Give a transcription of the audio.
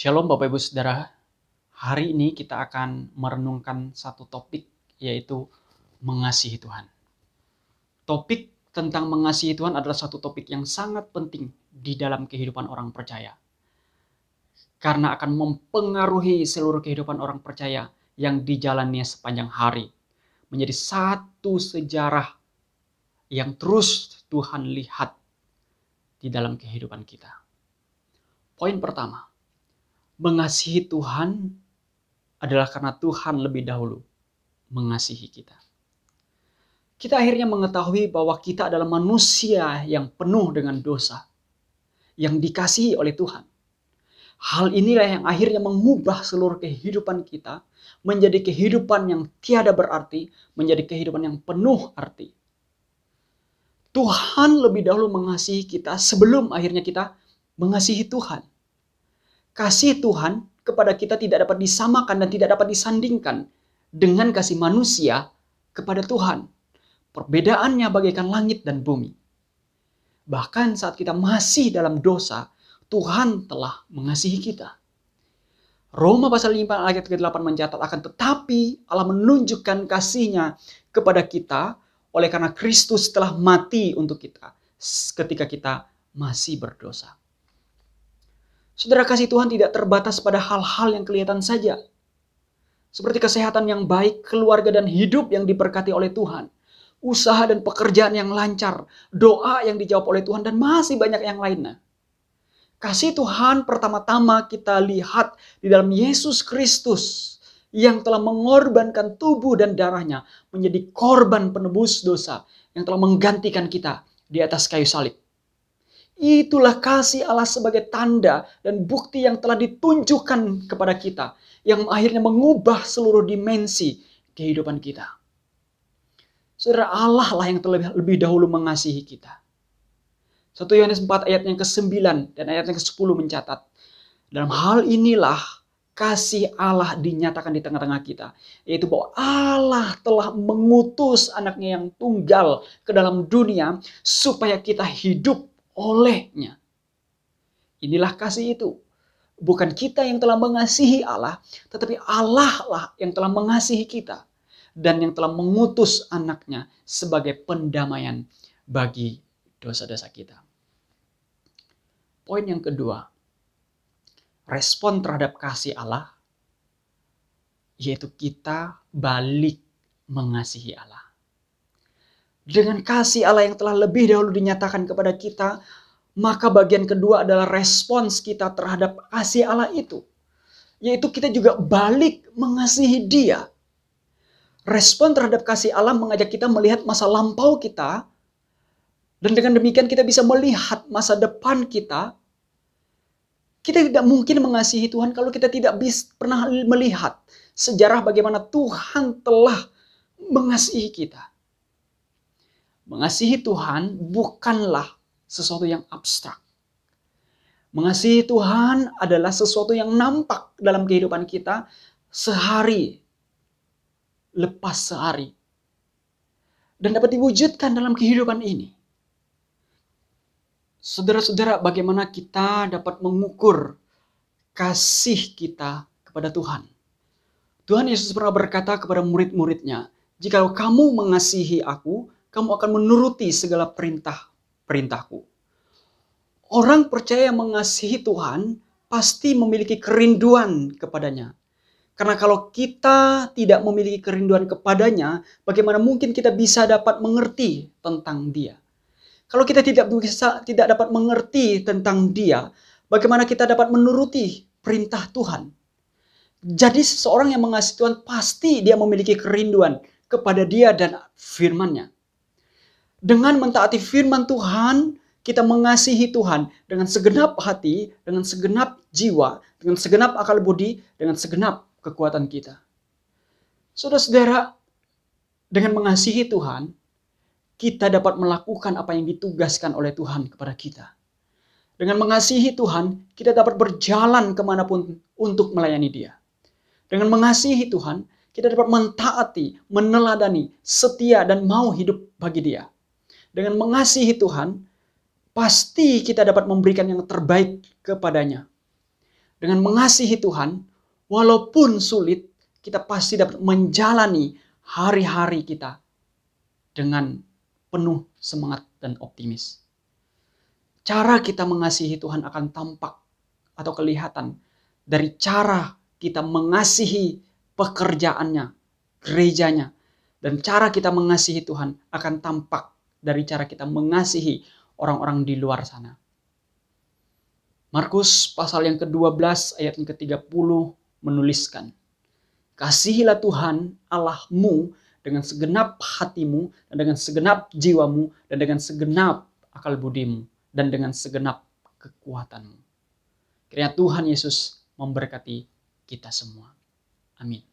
Shalom Bapak Ibu Saudara, hari ini kita akan merenungkan satu topik, yaitu mengasihi Tuhan. Topik tentang mengasihi Tuhan adalah satu topik yang sangat penting di dalam kehidupan orang percaya. Karena akan mempengaruhi seluruh kehidupan orang percaya yang dijalani sepanjang hari. Menjadi satu sejarah yang terus Tuhan lihat di dalam kehidupan kita. Poin pertama, mengasihi Tuhan adalah karena Tuhan lebih dahulu mengasihi kita. Kita akhirnya mengetahui bahwa kita adalah manusia yang penuh dengan dosa, yang dikasihi oleh Tuhan. Hal inilah yang akhirnya mengubah seluruh kehidupan kita menjadi kehidupan yang tiada berarti, menjadi kehidupan yang penuh arti. Tuhan lebih dahulu mengasihi kita sebelum akhirnya kita mengasihi Tuhan. Kasih Tuhan kepada kita tidak dapat disamakan dan tidak dapat disandingkan dengan kasih manusia kepada Tuhan. Perbedaannya bagaikan langit dan bumi. Bahkan saat kita masih dalam dosa, Tuhan telah mengasihi kita. Roma pasal 5 ayat ke-8 mencatat, akan tetapi Allah menunjukkan kasih-Nya kepada kita oleh karena Kristus telah mati untuk kita ketika kita masih berdosa. Saudara, kasih Tuhan tidak terbatas pada hal-hal yang kelihatan saja. Seperti kesehatan yang baik, keluarga dan hidup yang diberkati oleh Tuhan. Usaha dan pekerjaan yang lancar, doa yang dijawab oleh Tuhan, dan masih banyak yang lainnya. Kasih Tuhan pertama-tama kita lihat di dalam Yesus Kristus yang telah mengorbankan tubuh dan darahnya menjadi korban penebus dosa yang telah menggantikan kita di atas kayu salib. Itulah kasih Allah sebagai tanda dan bukti yang telah ditunjukkan kepada kita, yang akhirnya mengubah seluruh dimensi kehidupan kita. Saudara, Allah lah yang lebih dahulu mengasihi kita. 1 Yohanes 4 ayat yang ke-9 dan ayat yang ke-10 mencatat, dalam hal inilah kasih Allah dinyatakan di tengah-tengah kita, yaitu bahwa Allah telah mengutus anaknya yang tunggal ke dalam dunia supaya kita hidup olehnya. Inilah kasih itu. Bukan kita yang telah mengasihi Allah, tetapi Allah lah yang telah mengasihi kita dan yang telah mengutus anaknya sebagai pendamaian bagi dosa-dosa kita. Poin yang kedua, respon terhadap kasih Allah, yaitu kita balik mengasihi Allah. Dengan kasih Allah yang telah lebih dahulu dinyatakan kepada kita, maka bagian kedua adalah respons kita terhadap kasih Allah itu, yaitu kita juga balik mengasihi Dia. Respon terhadap kasih Allah mengajak kita melihat masa lampau kita, dan dengan demikian kita bisa melihat masa depan kita. Kita tidak mungkin mengasihi Tuhan kalau kita tidak pernah melihat sejarah bagaimana Tuhan telah mengasihi kita. Mengasihi Tuhan bukanlah sesuatu yang abstrak. Mengasihi Tuhan adalah sesuatu yang nampak dalam kehidupan kita sehari lepas sehari. Dan dapat diwujudkan dalam kehidupan ini. Saudara-saudara, bagaimana kita dapat mengukur kasih kita kepada Tuhan? Tuhan Yesus pernah berkata kepada murid-muridnya, "Jikalau kamu mengasihi aku, kamu akan menuruti segala perintah-perintahku." Orang percaya yang mengasihi Tuhan pasti memiliki kerinduan kepadanya. Karena kalau kita tidak memiliki kerinduan kepadanya, bagaimana mungkin kita bisa dapat mengerti tentang Dia? Kalau kita tidak dapat mengerti tentang Dia, bagaimana kita dapat menuruti perintah Tuhan? Jadi seseorang yang mengasihi Tuhan pasti dia memiliki kerinduan kepada Dia dan firman-Nya. Dengan mentaati firman Tuhan, kita mengasihi Tuhan dengan segenap hati, dengan segenap jiwa, dengan segenap akal budi, dengan segenap kekuatan kita. Saudara-saudara, dengan mengasihi Tuhan, kita dapat melakukan apa yang ditugaskan oleh Tuhan kepada kita. Dengan mengasihi Tuhan, kita dapat berjalan kemanapun untuk melayani Dia. Dengan mengasihi Tuhan, kita dapat mentaati, meneladani, setia, dan mau hidup bagi Dia. Dengan mengasihi Tuhan, pasti kita dapat memberikan yang terbaik kepadanya. Dengan mengasihi Tuhan, walaupun sulit, kita pasti dapat menjalani hari-hari kita dengan penuh semangat dan optimis. Cara kita mengasihi Tuhan akan tampak atau kelihatan dari cara kita mengasihi pekerjaannya, gerejanya, dan cara kita mengasihi Tuhan akan tampak dari cara kita mengasihi orang-orang di luar sana. Markus pasal yang ke-12 ayat yang ke-30 menuliskan, kasihilah Tuhan Allahmu dengan segenap hatimu, dan dengan segenap jiwamu, dan dengan segenap akal budimu, dan dengan segenap kekuatanmu. Kiranya Tuhan Yesus memberkati kita semua. Amin.